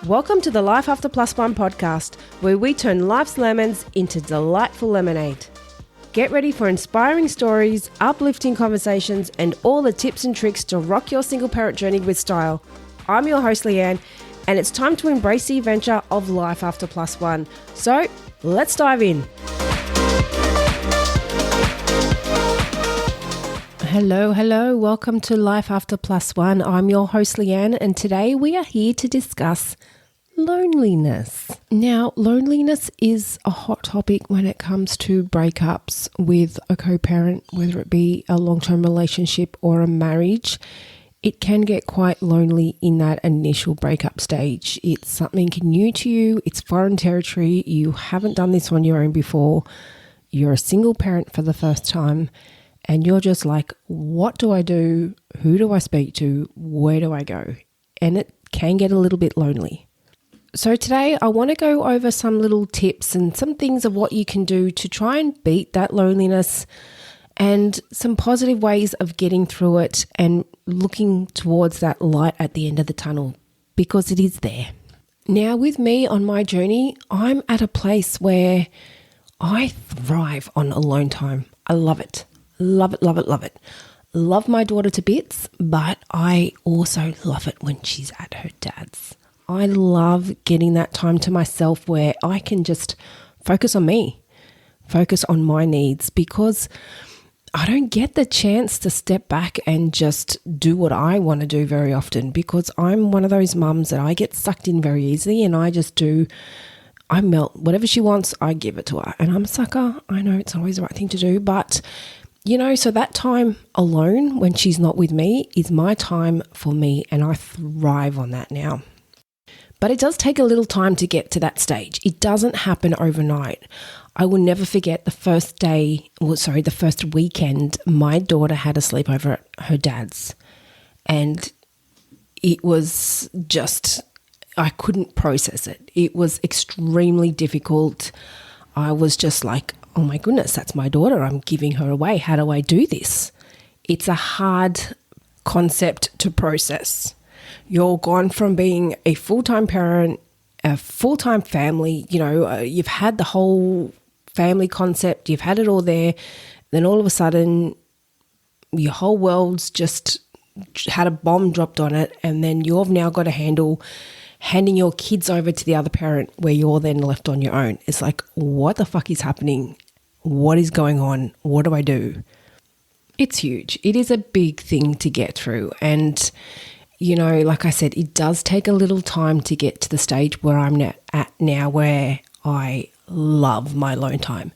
Welcome to the Life After Plus One podcast, where we turn life's lemons into delightful lemonade. Get ready for inspiring stories, uplifting conversations, and all the tips and tricks to rock your single parent journey with style. I'm your host, Leanne, and it's time to embrace the adventure of Life After Plus One. So, let's dive in. Hello. Welcome to Life After Plus One. I'm your host, Leanne, and today we are here to discuss loneliness. Now, loneliness is a hot topic when it comes to breakups with a co-parent, whether it be a long-term relationship or a marriage. It can get quite lonely in that initial breakup stage. It's something new to you. It's foreign territory. You haven't done this on your own before. You're a single parent for the first time. And you're just like, what do I do? Who do I speak to? Where do I go? And it can get a little bit lonely. So today I want to go over some little tips and some things of what you can do to try and beat that loneliness and some positive ways of getting through it and looking towards that light at the end of the tunnel, because it is there. Now, with me on my journey, I'm at a place where I thrive on alone time. I love it. Love it. Love my daughter to bits, but I also love it when she's at her dad's. I love getting that time to myself where I can just focus on me, focus on my needs, because I don't get the chance to step back and just do what I want to do very often, because I'm one of those mums that I get sucked in very easily and I melt. Whatever she wants, I give it to her. And I'm a sucker. I know it's always the right thing to do, but so that time alone when she's not with me is my time for me, and I thrive on that now. But it does take a little time to get to that stage. It doesn't happen overnight. I will never forget the first weekend my daughter had a sleepover at her dad's. And it was just, I couldn't process it. It was extremely difficult. I was just like, oh my goodness, that's my daughter. I'm giving her away. How do I do this? It's a hard concept to process. You're gone from being a full-time parent, a full-time family, you've had the whole family concept, you've had it all there. Then all of a sudden, your whole world's just had a bomb dropped on it, and then you've now got to handle handing your kids over to the other parent where you're then left on your own. It's like, what the fuck is happening? What is going on? What do I do? It's huge. It is a big thing to get through. And, like I said, it does take a little time to get to the stage where I'm at now, where I love my alone time.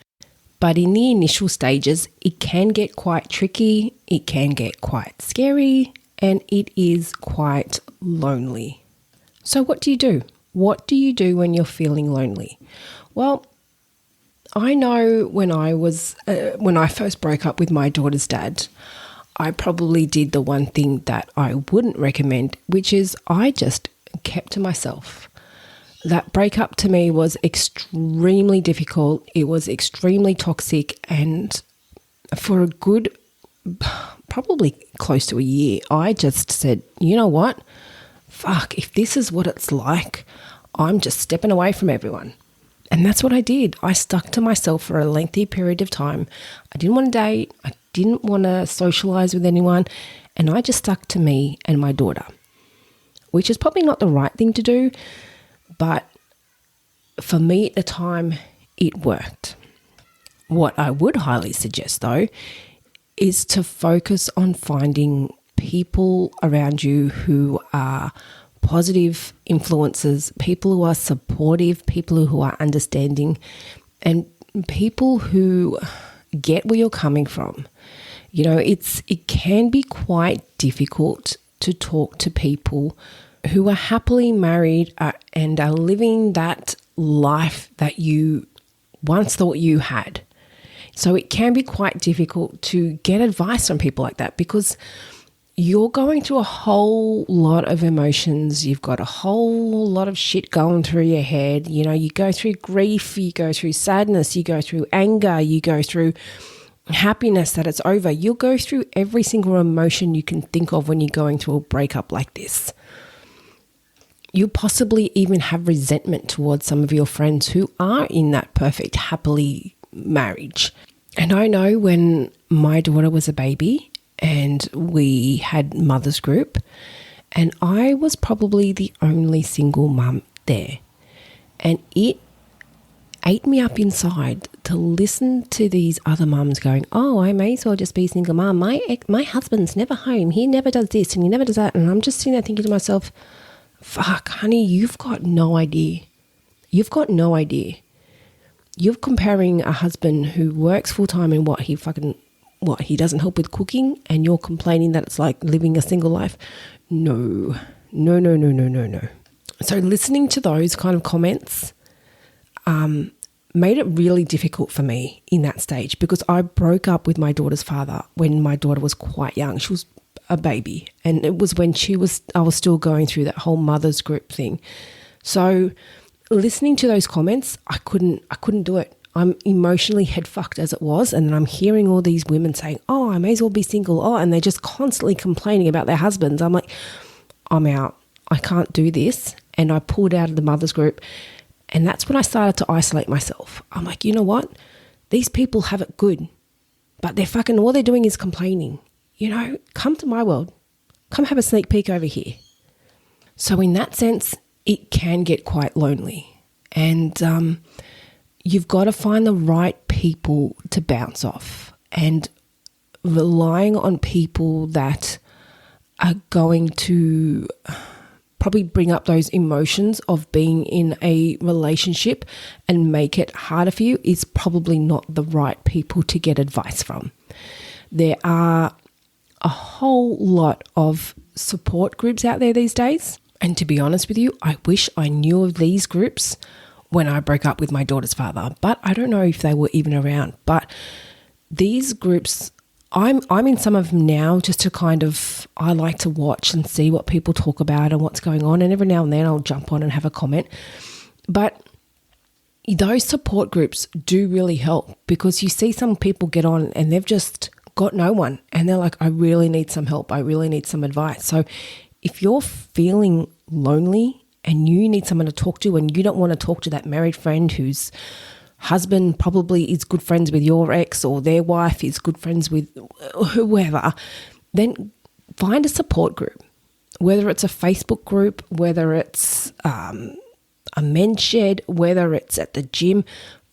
But in the initial stages, it can get quite tricky. It can get quite scary, and it is quite lonely. So what do you do? What do you do when you're feeling lonely? Well, I know when I first broke up with my daughter's dad, I probably did the one thing that I wouldn't recommend, which is I just kept to myself. That breakup to me was extremely difficult. It was extremely toxic, and for a good, probably close to a year, I just said, you know what? Fuck, if this is what it's like, I'm just stepping away from everyone. And that's what I did. I stuck to myself for a lengthy period of time. I didn't want to date. I didn't want to socialize with anyone. And I just stuck to me and my daughter, which is probably not the right thing to do. But for me at the time, it worked. What I would highly suggest, though, is to focus on finding people around you who are positive influences, people who are supportive, people who are understanding, and people who get where you're coming from. It can be quite difficult to talk to people who are happily married and are living that life that you once thought you had. So it can be quite difficult to get advice from people like that, because you're going through a whole lot of emotions. You've got a whole lot of shit going through your head. You go through grief, you go through sadness, you go through anger, you go through happiness that it's over. You'll go through every single emotion you can think of when you're going through a breakup like this. You possibly even have resentment towards some of your friends who are in that perfect, happily marriage. And I know when my daughter was a baby and we had mother's group, and I was probably the only single mum there. And it ate me up inside to listen to these other mums going, oh, I may as well just be a single mum. My husband's never home. He never does this and he never does that. And I'm just sitting there thinking to myself, fuck, honey, you've got no idea. You've got no idea. You're comparing a husband who works full time and he doesn't help with cooking, and you're complaining that it's like living a single life. No. So listening to those kind of comments made it really difficult for me in that stage, because I broke up with my daughter's father when my daughter was quite young. She was a baby, and it was when I was still going through that whole mother's group thing. So listening to those comments, I couldn't do it. I'm emotionally head fucked as it was, and then I'm hearing all these women saying, oh, I may as well be single. Oh, and they're just constantly complaining about their husbands. I'm like, I'm out. I can't do this. And I pulled out of the mother's group, and that's when I started to isolate myself. I'm like, you know what? These people have it good, but all they're doing is complaining. Come to my world. Come have a sneak peek over here. So in that sense, it can get quite lonely. And you've got to find the right people to bounce off, and relying on people that are going to probably bring up those emotions of being in a relationship and make it harder for you is probably not the right people to get advice from. There are a whole lot of support groups out there these days. And to be honest with you, I wish I knew of these groups when I broke up with my daughter's father, but I don't know if they were even around. But these groups, I'm in some of them now, just to I like to watch and see what people talk about and what's going on. And every now and then I'll jump on and have a comment. But those support groups do really help, because you see some people get on and they've just got no one. And they're like, I really need some help. I really need some advice. So if you're feeling lonely and you need someone to talk to, and you don't want to talk to that married friend whose husband probably is good friends with your ex, or their wife is good friends with whoever, then find a support group, whether it's a Facebook group, whether it's a men's shed, whether it's at the gym.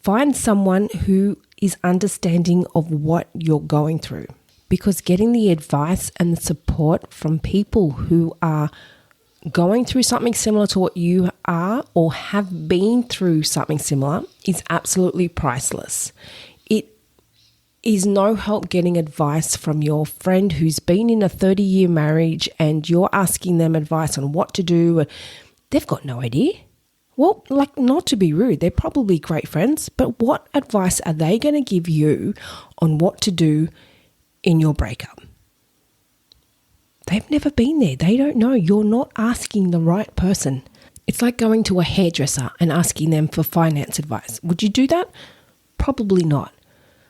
Find someone who is understanding of what you're going through, because getting the advice and the support from people who are going through something similar to what you are, or have been through something similar, is absolutely priceless. It is no help getting advice from your friend who's been in a 30-year marriage and you're asking them advice on what to do. They've got no idea. Well, not to be rude, they're probably great friends, but what advice are they going to give you on what to do in your breakup? They've never been there. They don't know. You're not asking the right person. It's like going to a hairdresser and asking them for finance advice. Would you do that? Probably not.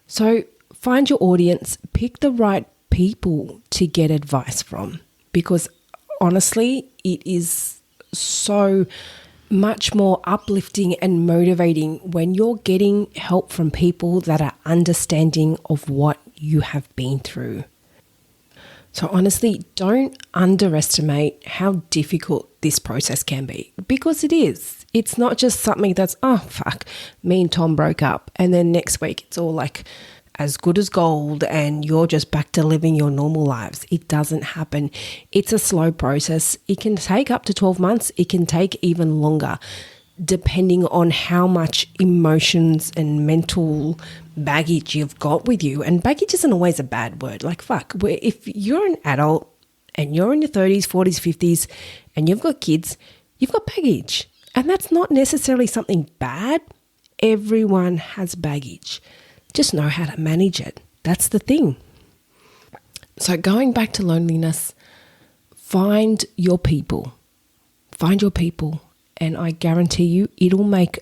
So find your audience, pick the right people to get advice from, because honestly, it is so much more uplifting and motivating when you're getting help from people that are understanding of what you have been through. So honestly, don't underestimate how difficult this process can be, because it is. It's not just something that's, oh, fuck, me and Tom broke up, and then next week it's all like as good as gold and you're just back to living your normal lives. It doesn't happen. It's a slow process. It can take up to 12 months. It can take even longer, depending on how much emotions and mental baggage you've got with you. And baggage isn't always a bad word. Like, fuck, if you're an adult and you're in your 30s, 40s, 50s, and you've got kids, you've got baggage. And that's not necessarily something bad. Everyone has baggage. Just know how to manage it. That's the thing. So going back to loneliness, find your people. Find your people. And I guarantee you, it'll make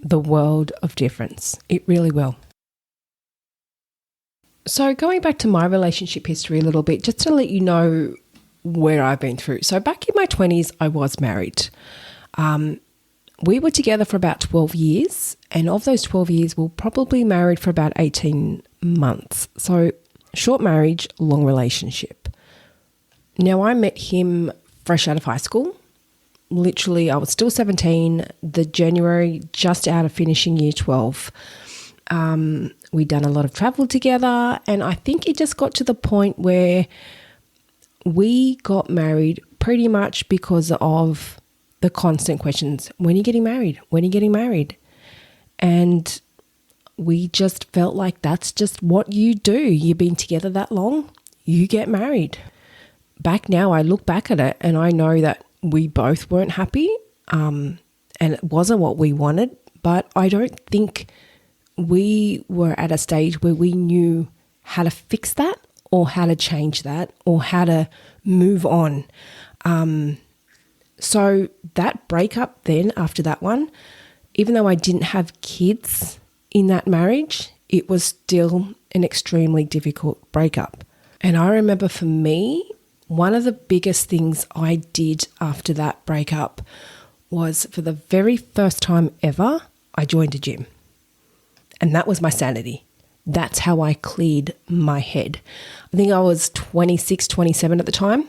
the world of difference. It really will. So going back to my relationship history a little bit, just to let you know where I've been through. So back in my 20s, I was married. We were together for about 12 years, and of those 12 years, we were probably married for about 18 months. So short marriage, long relationship. Now, I met him fresh out of high school. Literally, I was still 17, the January, just out of finishing year 12. We'd done a lot of travel together, and I think it just got to the point where we got married pretty much because of the constant questions. When are you getting married? When are you getting married? And we just felt like that's just what you do. You've been together that long, you get married. Back now, I look back at it and I know that we both weren't happy, and it wasn't what we wanted, but I don't think we were at a stage where we knew how to fix that or how to change that or how to move on. So that breakup then, after that one, even though I didn't have kids in that marriage, it was still an extremely difficult breakup. And I remember for me, one of the biggest things I did after that breakup was, for the very first time ever, I joined a gym. And that was my sanity. That's how I cleared my head. I think I was 26, 27 at the time.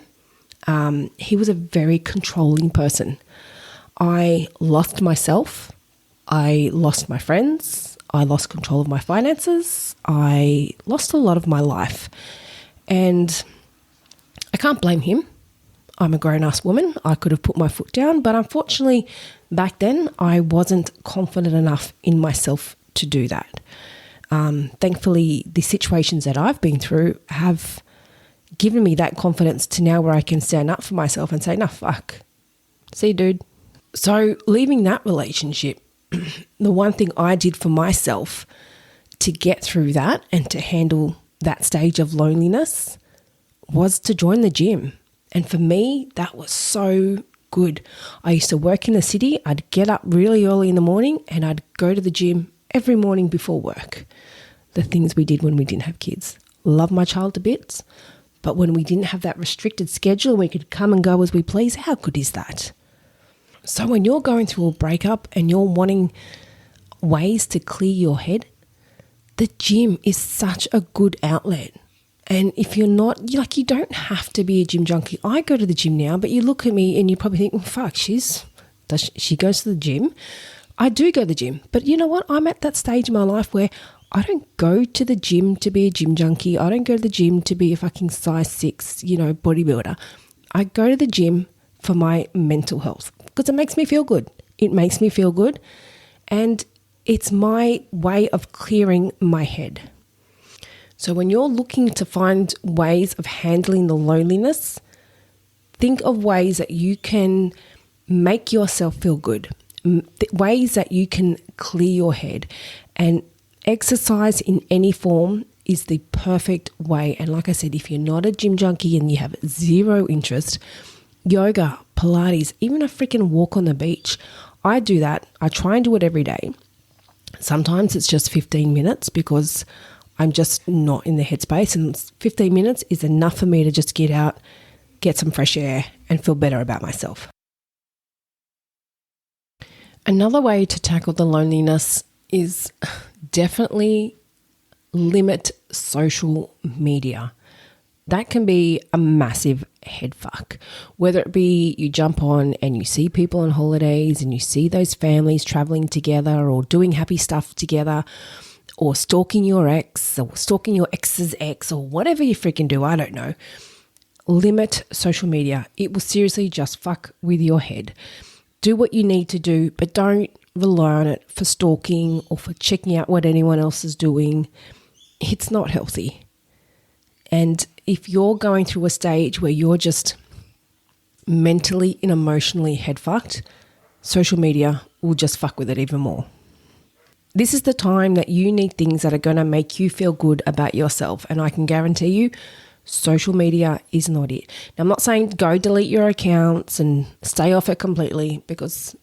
He was a very controlling person. I lost myself. I lost my friends. I lost control of my finances. I lost a lot of my life. And I can't blame him. I'm a grown-ass woman. I could have put my foot down. But unfortunately, back then, I wasn't confident enough in myself to do that. Thankfully, the situations that I've been through have given me that confidence to now where I can stand up for myself and say, no, fuck. See, dude. So leaving that relationship, the one thing I did for myself to get through that and to handle that stage of loneliness was to join the gym. And for me, that was so good. I used to work in the city. I'd get up really early in the morning and I'd go to the gym every morning before work. The things we did when we didn't have kids. Love my child to bits. But when we didn't have that restricted schedule, we could come and go as we please. How good is that? So when you're going through a breakup and you're wanting ways to clear your head, the gym is such a good outlet. And if you're not, you don't have to be a gym junkie. I go to the gym now, but you look at me and you probably think, well, fuck, she goes to the gym. I do go to the gym. But you know what? I'm at that stage in my life where I don't go to the gym to be a gym junkie. I don't go to the gym to be a fucking size 6, bodybuilder. I go to the gym for my mental health because it makes me feel good. It makes me feel good. And it's my way of clearing my head. So when you're looking to find ways of handling the loneliness, think of ways that you can make yourself feel good, ways that you can clear your head. And exercise in any form is the perfect way. And like I said, if you're not a gym junkie and you have zero interest, yoga, Pilates, even a freaking walk on the beach. I do that. I try and do it every day. Sometimes it's just 15 minutes because I'm just not in the headspace, and 15 minutes is enough for me to just get out, get some fresh air and feel better about myself. Another way to tackle the loneliness is definitely limit social media. That can be a massive head fuck. Whether it be you jump on and you see people on holidays and you see those families traveling together or doing happy stuff together, or stalking your ex or stalking your ex's ex or whatever you freaking do, I don't know. Limit social media. It will seriously just fuck with your head. Do what you need to do, but don't rely on it for stalking or for checking out what anyone else is doing. It's not healthy. And if you're going through a stage where you're just mentally and emotionally head fucked, social media will just fuck with it even more. This is the time that you need things that are going to make you feel good about yourself. And I can guarantee you, social media is not it. Now, I'm not saying go delete your accounts and stay off it completely, because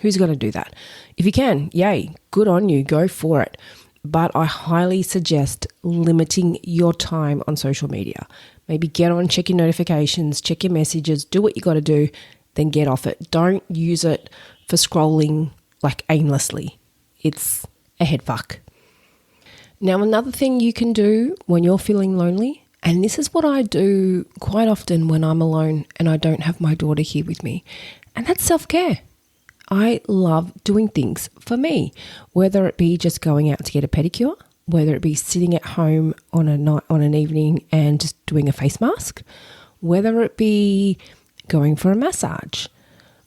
who's going to do that? If you can, yay, good on you, go for it. but I highly suggest limiting your time on social media. Maybe get on, check your notifications, check your messages, do what you got to do, then get off it. Don't use it for scrolling like aimlessly. It's a head fuck. Now, another thing you can do when you're feeling lonely, and this is what I do quite often when I'm alone and I don't have my daughter here with me, and that's self-care. I love doing things for me, whether it be just going out to get a pedicure, whether it be sitting at home on an evening and just doing a face mask, whether it be going for a massage,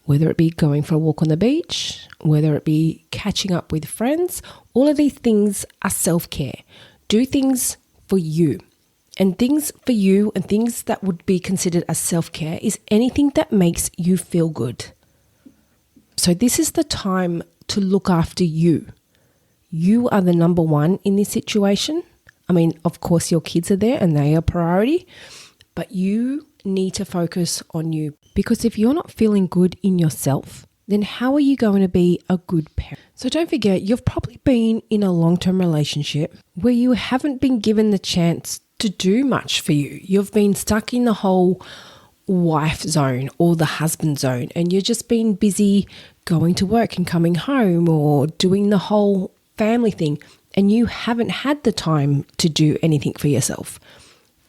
whether it be going for a walk on the beach, whether it be catching up with friends. All of these things are self-care. Do things for you. And things for you and things that would be considered as self-care is anything that makes you feel good. So this is the time to look after you. You are the number one in this situation. I mean, of course, your kids are there and they are priority, but you need to focus on you, because if you're not feeling good in yourself, then how are you going to be a good parent? So don't forget, you've probably been in a long-term relationship where you haven't been given the chance to do much for you. You've been stuck in the whole wife zone or the husband zone, and you've just been busy going to work and coming home or doing the whole family thing, and you haven't had the time to do anything for yourself.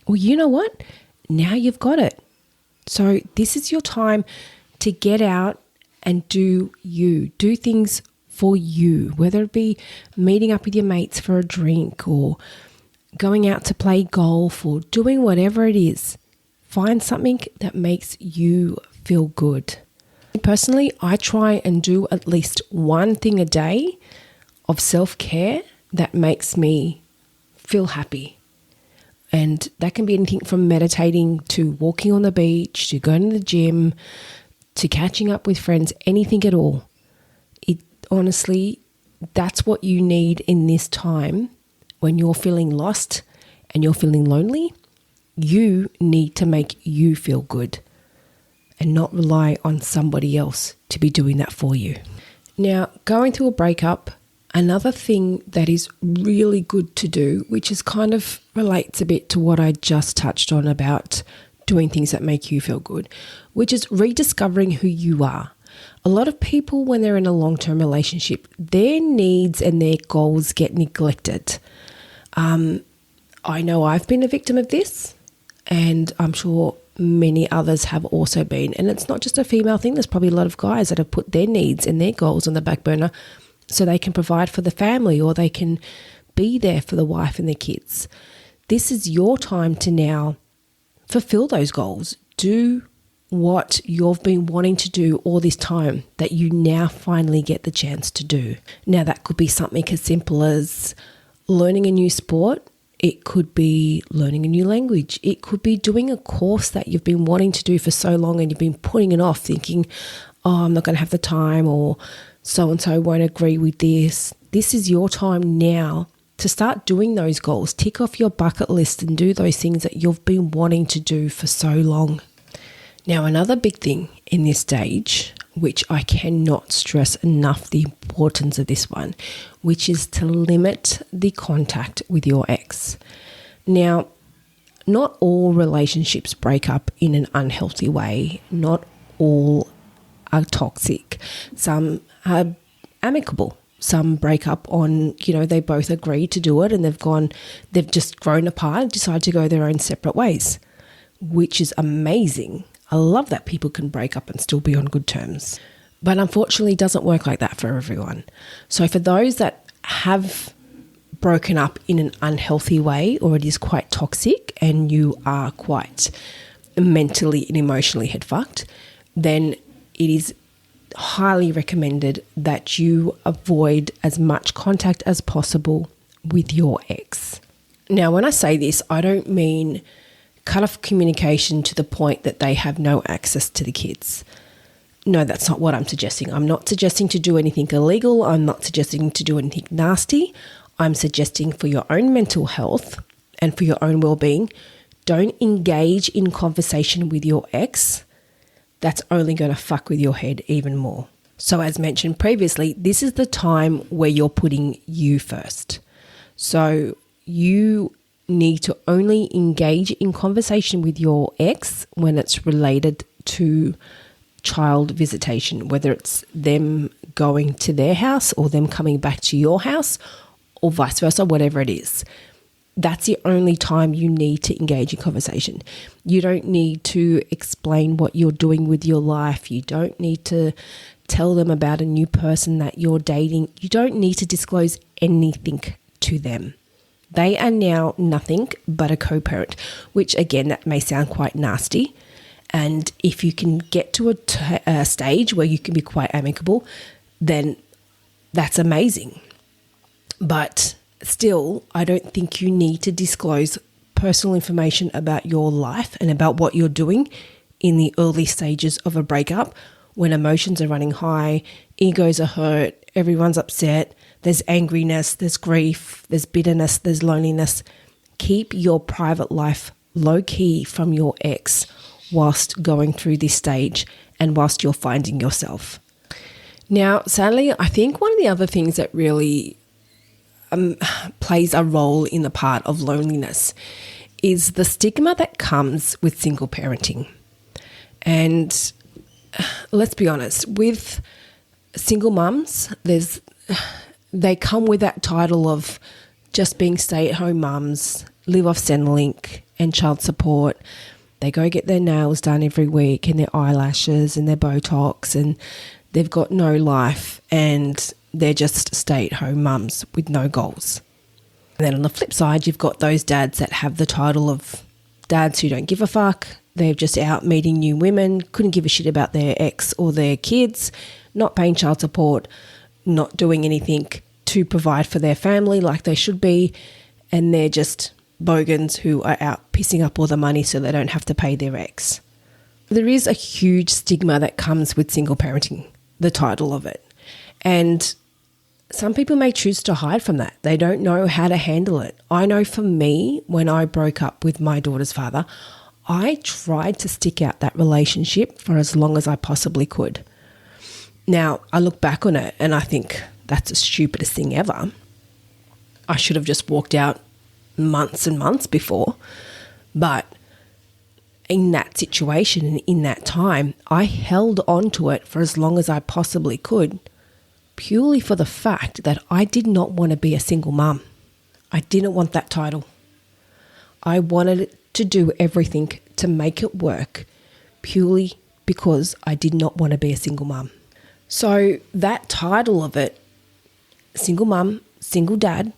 Well, you know what? Now you've got it. So this is your time to get out and do you. Do things for you, whether it be meeting up with your mates for a drink or going out to play golf or doing whatever it is. Find something that makes you feel good. Personally, I try and do at least one thing a day of self-care that makes me feel happy. And that can be anything from meditating to walking on the beach, to going to the gym, to catching up with friends, anything at all. Honestly, that's what you need in this time when you're feeling lost and you're feeling lonely. You need to make you feel good and not rely on somebody else to be doing that for you. Now, going through a breakup, another thing that is really good to do, which is kind of relates a bit to what I just touched on about doing things that make you feel good, which is rediscovering who you are. A lot of people, when they're in a long-term relationship, their needs and their goals get neglected. I know I've been a victim of this, and I'm sure many others have also been. And it's not just a female thing. There's probably a lot of guys that have put their needs and their goals on the back burner so they can provide for the family or they can be there for the wife and the kids. This is your time to now fulfill those goals. Do what you've been wanting to do all this time that you now finally get the chance to do. Now, that could be something as simple as learning a new sport. It could be learning a new language. It could be doing a course that you've been wanting to do for so long and you've been putting it off thinking, oh, I'm not going to have the time, or so-and-so won't agree with this. This is your time now to start doing those goals. Tick off your bucket list and do those things that you've been wanting to do for so long. Now, another big thing in this stage, which I cannot stress enough the importance of this one, which is to limit the contact with your ex. Now, not all relationships break up in an unhealthy way. Not all are toxic. Some are amicable. Some break up on, they both agree to do it and they've just grown apart and decided to go their own separate ways, which is amazing. I love that people can break up and still be on good terms. But unfortunately, it doesn't work like that for everyone. So for those that have broken up in an unhealthy way, or it is quite toxic and you are quite mentally and emotionally head fucked, then it is highly recommended that you avoid as much contact as possible with your ex. Now, when I say this, I don't mean cut off communication to the point that they have no access to the kids. No, that's not what I'm suggesting. I'm not suggesting to do anything illegal. I'm not suggesting to do anything nasty. I'm suggesting for your own mental health and for your own well-being, don't engage in conversation with your ex. That's only going to fuck with your head even more. So as mentioned previously, this is the time where you're putting you first. So you need to only engage in conversation with your ex when it's related to child visitation, whether it's them going to their house or them coming back to your house or vice versa, whatever it is. That's the only time you need to engage in conversation. You don't need to explain what you're doing with your life. You don't need to tell them about a new person that you're dating. You don't need to disclose anything to them. They are now nothing but a co-parent, which again, that may sound quite nasty. And if you can get to a stage where you can be quite amicable, then that's amazing. But still, I don't think you need to disclose personal information about your life and about what you're doing in the early stages of a breakup when emotions are running high, egos are hurt, everyone's upset, there's angriness, there's grief, there's bitterness, there's loneliness. Keep your private life low key from your ex whilst going through this stage and whilst you're finding yourself. Now, sadly, I think one of the other things that really plays a role in the part of loneliness is the stigma that comes with single parenting. And let's be honest, with single mums, they come with that title of just being stay-at-home mums, live off Centrelink and child support. They go get their nails done every week and their eyelashes and their Botox, and they've got no life and they're just stay-at-home mums with no goals. And then on the flip side, you've got those dads that have the title of dads who don't give a fuck. They're just out meeting new women, couldn't give a shit about their ex or their kids, not paying child support, not doing anything to provide for their family like they should be, and they're just bogans who are out pissing up all the money so they don't have to pay their ex. There is a huge stigma that comes with single parenting, the title of it. And some people may choose to hide from that. They don't know how to handle it. I know for me, when I broke up with my daughter's father, I tried to stick out that relationship for as long as I possibly could. Now, I look back on it and I think that's the stupidest thing ever. I should have just walked out months and months before. But in that situation and in that time, I held on to it for as long as I possibly could, purely for the fact that I did not want to be a single mum. I didn't want that title. I wanted to do everything to make it work purely because I did not want to be a single mum. So that title of it, single mum, single dad,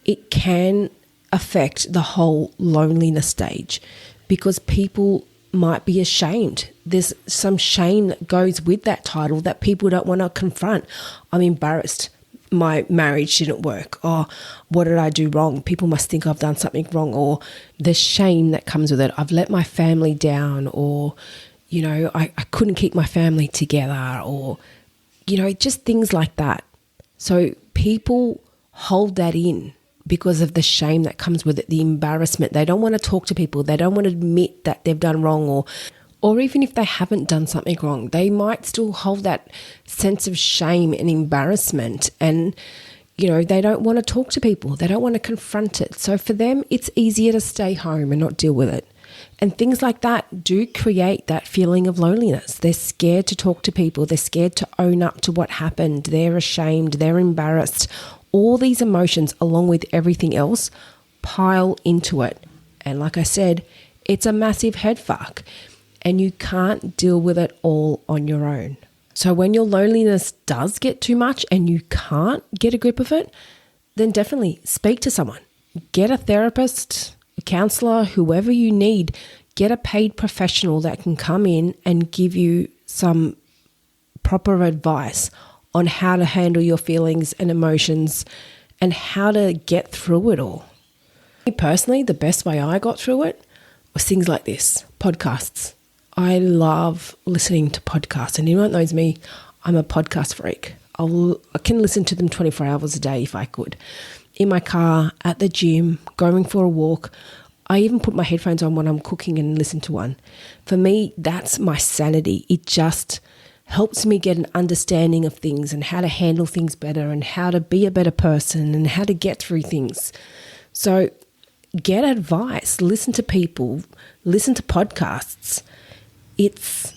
it can affect the whole loneliness stage because people might be ashamed. There's some shame that goes with that title that people don't want to confront. I'm embarrassed. My marriage didn't work. Or what did I do wrong? People must think I've done something wrong. Or the shame that comes with it. I've let my family down. Or, I couldn't keep my family together. Or, just things like that. So people hold that in because of the shame that comes with it, the embarrassment. They don't want to talk to people. They don't want to admit that they've done wrong, or even if they haven't done something wrong, they might still hold that sense of shame and embarrassment. And, they don't want to talk to people. They don't want to confront it. So for them, it's easier to stay home and not deal with it. And things like that do create that feeling of loneliness. They're scared to talk to people. They're scared to own up to what happened. They're ashamed. They're embarrassed. All these emotions, along with everything else, pile into it. And like I said, it's a massive head fuck. And you can't deal with it all on your own. So when your loneliness does get too much and you can't get a grip of it, then definitely speak to someone. Get a therapist, a counselor, whoever you need. Get a paid professional that can come in and give you some proper advice on how to handle your feelings and emotions and how to get through it all. Me personally, the best way I got through it was things like this, podcasts. I love listening to podcasts, and anyone that knows me, I'm a podcast freak. I can listen to them 24 hours a day if I could. In my car, at the gym, going for a walk. I even put my headphones on when I'm cooking and listen to one. For me, that's my sanity. It just helps me get an understanding of things and how to handle things better and how to be a better person and how to get through things. So get advice, listen to people, listen to podcasts. It's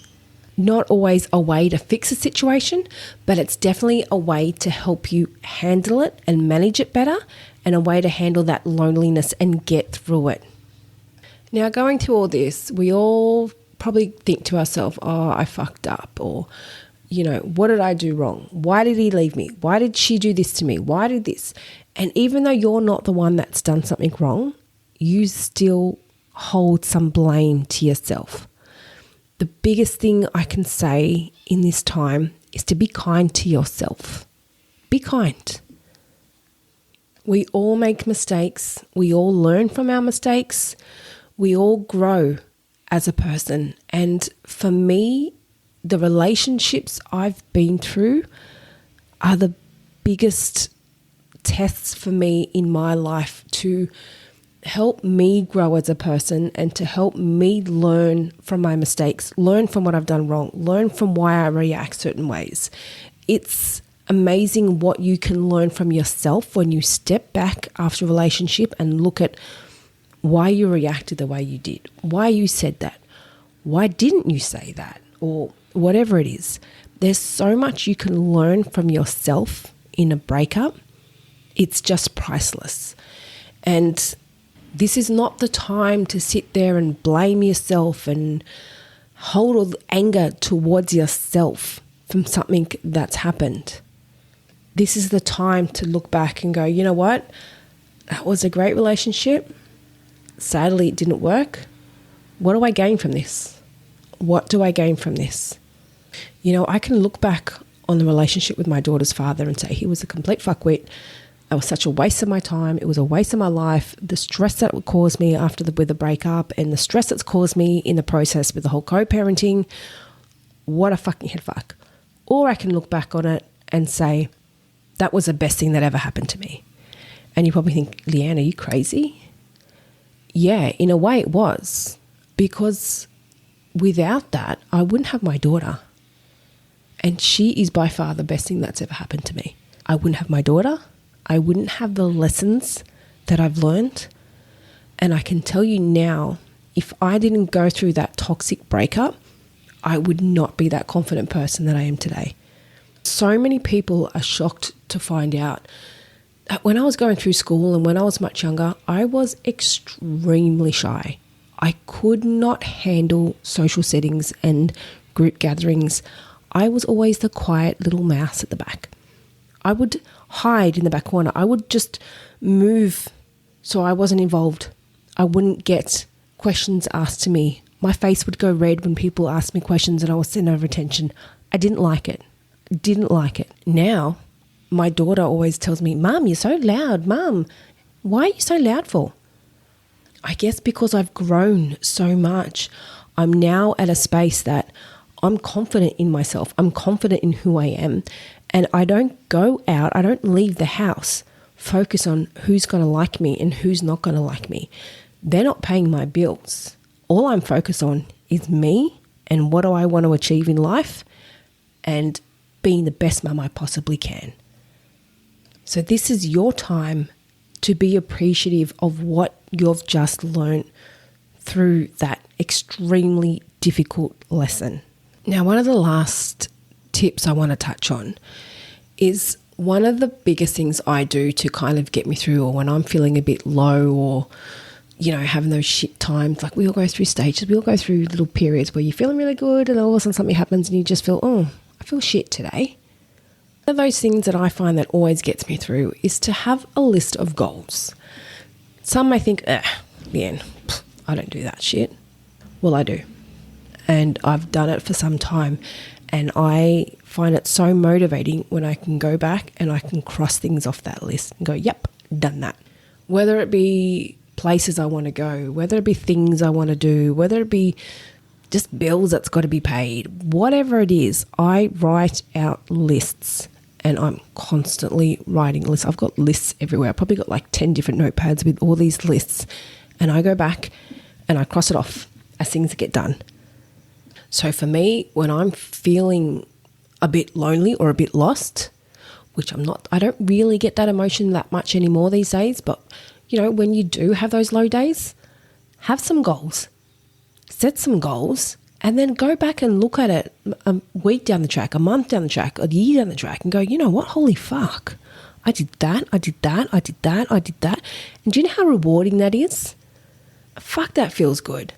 not always a way to fix a situation, but it's definitely a way to help you handle it and manage it better, and a way to handle that loneliness and get through it. Now, going through all this, we all probably think to ourselves, oh, I fucked up, or, what did I do wrong? Why did he leave me? Why did she do this to me? Why did this? And even though you're not the one that's done something wrong, you still hold some blame to yourself. The biggest thing I can say in this time is to be kind to yourself. Be kind. We all make mistakes. We all learn from our mistakes. We all grow as a person. And for me, the relationships I've been through are the biggest tests for me in my life to help me grow as a person and to help me learn from my mistakes, learn from what I've done wrong, learn from why I react certain ways. It's amazing what you can learn from yourself when you step back after a relationship and look at why you reacted the way you did, why you said that, why didn't you say that, or whatever it is. There's so much you can learn from yourself in a breakup. It's just priceless. And this is not the time to sit there and blame yourself and hold all the anger towards yourself from something that's happened. This is the time to look back and go, you know what? That was a great relationship. Sadly, it didn't work. What do I gain from this? What do I gain from this? I can look back on the relationship with my daughter's father and say he was a complete fuckwit. It was such a waste of my time. It was a waste of my life. The stress that would cause me with the breakup, and the stress that's caused me in the process with the whole co-parenting, what a fucking head fuck. Or I can look back on it and say, that was the best thing that ever happened to me. And you probably think, Leanne, are you crazy? Yeah, in a way it was. Because without that, I wouldn't have my daughter. And she is by far the best thing that's ever happened to me. I wouldn't have my daughter. I wouldn't have the lessons that I've learned. And I can tell you now, if I didn't go through that toxic breakup, I would not be that confident person that I am today. So many people are shocked to find out that when I was going through school and when I was much younger, I was extremely shy. I could not handle social settings and group gatherings. I was always the quiet little mouse at the back. I would hide in the back corner. I would just move so I wasn't involved. I wouldn't get questions asked to me. My face would go red when people asked me questions and I was sent over attention. I didn't like it. Now, my daughter always tells me, Mum, you're so loud. Mum, why are you so loud for? I guess because I've grown so much. I'm now at a space that I'm confident in myself. I'm confident in who I am. And I don't go out, I don't leave the house, focus on who's going to like me and who's not going to like me. They're not paying my bills. All I'm focused on is me and what do I want to achieve in life and being the best mum I possibly can. So this is your time to be appreciative of what you've just learned through that extremely difficult lesson. Now, one of the last tips I want to touch on is one of the biggest things I do to kind of get me through, or when I'm feeling a bit low or, having those shit times. Like, we all go through stages. We all go through little periods where you're feeling really good and all of a sudden something happens and you just feel, oh, I feel shit today. One of those things that I find that always gets me through is to have a list of goals. Some may think, Leanne, I don't do that shit. Well, I do. And I've done it for some time. And I find it so motivating when I can go back and I can cross things off that list and go, yep, done that. Whether it be places I want to go, whether it be things I want to do, whether it be just bills that's got to be paid, whatever it is, I write out lists and I'm constantly writing lists. I've got lists everywhere. I've probably got like 10 different notepads with all these lists, and I go back and I cross it off as things get done. So for me, when I'm feeling a bit lonely or a bit lost, which I don't really get that emotion that much anymore these days. But, when you do have those low days, have some goals, set some goals, and then go back and look at it a week down the track, a month down the track, a year down the track, and go, you know what? Holy fuck. I did that, I did that, I did that, I did that. And do you know how rewarding that is? Fuck, that feels good.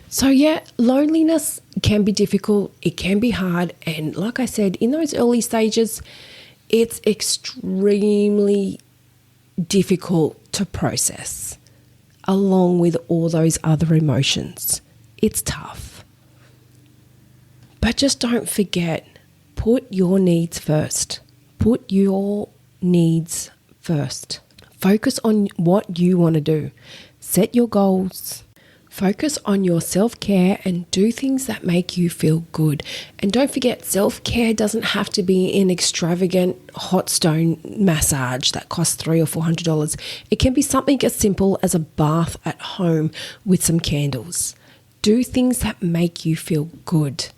So yeah, loneliness can be difficult. It can be hard. And like I said, in those early stages, it's extremely difficult to process along with all those other emotions. It's tough. But just don't forget, put your needs first. Put your needs first. Focus on what you want to do. Set your goals. Focus on your self-care and do things that make you feel good. And don't forget, self-care doesn't have to be an extravagant hot stone massage that costs $300 or $400. It can be something as simple as a bath at home with some candles. Do things that make you feel good.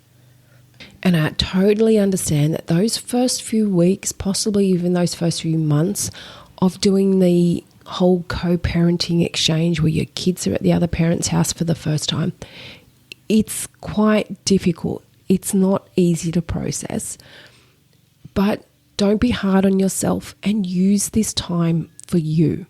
And I totally understand that those first few weeks, possibly even those first few months of doing the whole co-parenting exchange where your kids are at the other parent's house for the first time, it's quite difficult. It's not easy to process. But don't be hard on yourself and use this time for you.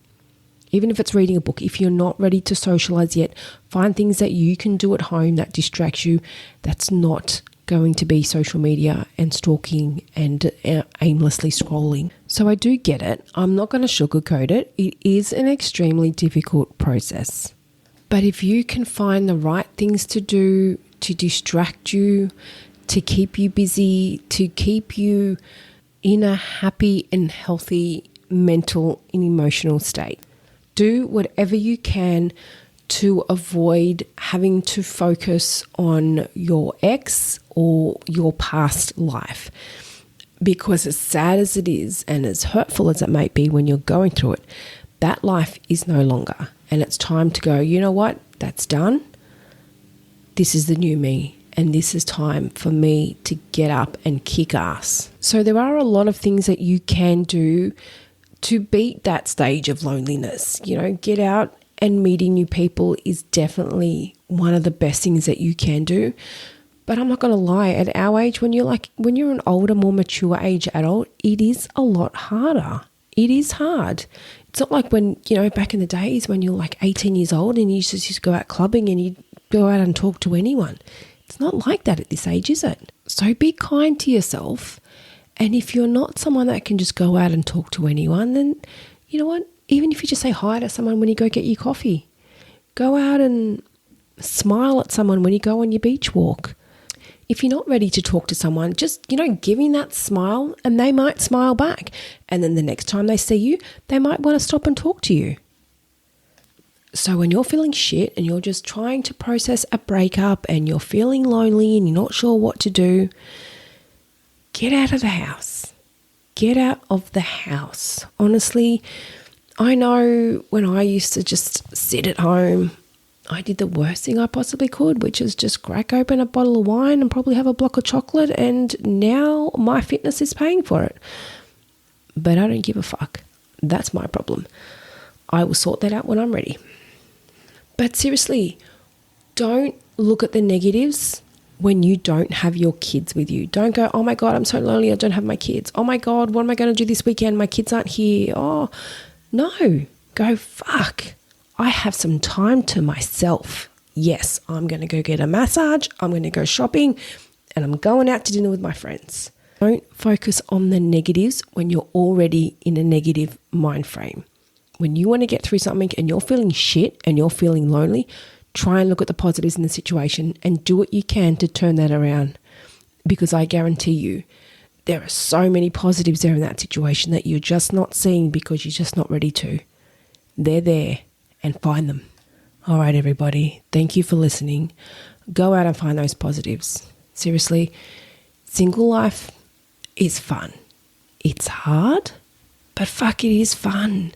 Even if it's reading a book, if you're not ready to socialize yet, find things that you can do at home that distracts you, that's not going to be social media and stalking and aimlessly scrolling. So I do get it. I'm not going to sugarcoat it. It is an extremely difficult process. But if you can find the right things to do to distract you, to keep you busy, to keep you in a happy and healthy mental and emotional state, do whatever you can to avoid having to focus on your ex or your past life. Because as sad as it is and as hurtful as it might be when you're going through it, that life is no longer. And it's time to go, you know what? That's done. This is the new me. And this is time for me to get up and kick ass. So there are a lot of things that you can do to beat that stage of loneliness. Get out and meeting new people is definitely one of the best things that you can do. But I'm not going to lie, at our age, when you're an older, more mature age adult, it is a lot harder. It is hard. It's not like when, back in the days when you're like 18 years old and you used to go out clubbing and you go out and talk to anyone. It's not like that at this age, is it? So be kind to yourself. And if you're not someone that can just go out and talk to anyone, then you know what? Even if you just say hi to someone when you go get your coffee, go out and smile at someone when you go on your beach walk. If you're not ready to talk to someone, just, giving that smile and they might smile back. And then the next time they see you, they might want to stop and talk to you. So when you're feeling shit and you're just trying to process a breakup and you're feeling lonely and you're not sure what to do, get out of the house. Get out of the house. Honestly, I know when I used to just sit at home, I did the worst thing I possibly could, which is just crack open a bottle of wine and probably have a block of chocolate, and now my fitness is paying for it. But I don't give a fuck. That's my problem. I will sort that out when I'm ready. But seriously, don't look at the negatives when you don't have your kids with you. Don't go, oh my God, I'm so lonely, I don't have my kids. Oh my God, what am I going to do this weekend? My kids aren't here. Oh, no. Go, fuck. I have some time to myself. Yes, I'm going to go get a massage. I'm going to go shopping and I'm going out to dinner with my friends. Don't focus on the negatives when you're already in a negative mind frame. When you want to get through something and you're feeling shit and you're feeling lonely, try and look at the positives in the situation and do what you can to turn that around. Because I guarantee you, there are so many positives there in that situation that you're just not seeing because you're just not ready to. They're there, and find them. All right, everybody. Thank you for listening. Go out and find those positives. Seriously, single life is fun. It's hard, but fuck, it is fun.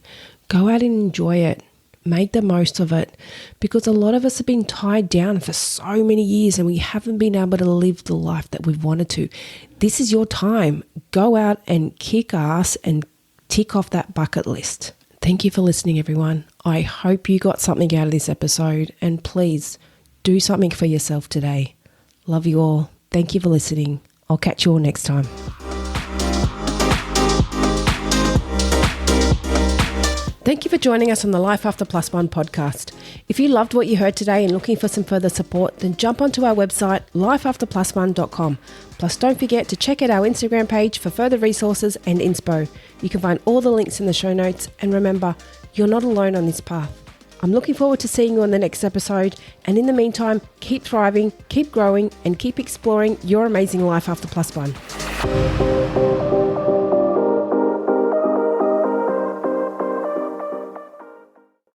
Go out and enjoy it. Make the most of it, because a lot of us have been tied down for so many years and we haven't been able to live the life that we've wanted to. This is your time. Go out and kick ass and tick off that bucket list. Thank you for listening, everyone. I hope you got something out of this episode, and please do something for yourself today. Love you all. Thank you for listening. I'll catch you all next time. Thank you for joining us on the Life After Plus One podcast. If you loved what you heard today and looking for some further support, then jump onto our website, lifeafterplusone.com. Plus, don't forget to check out our Instagram page for further resources and inspo. You can find all the links in the show notes. And remember, you're not alone on this path. I'm looking forward to seeing you on the next episode. And in the meantime, keep thriving, keep growing, and keep exploring your amazing life after plus one.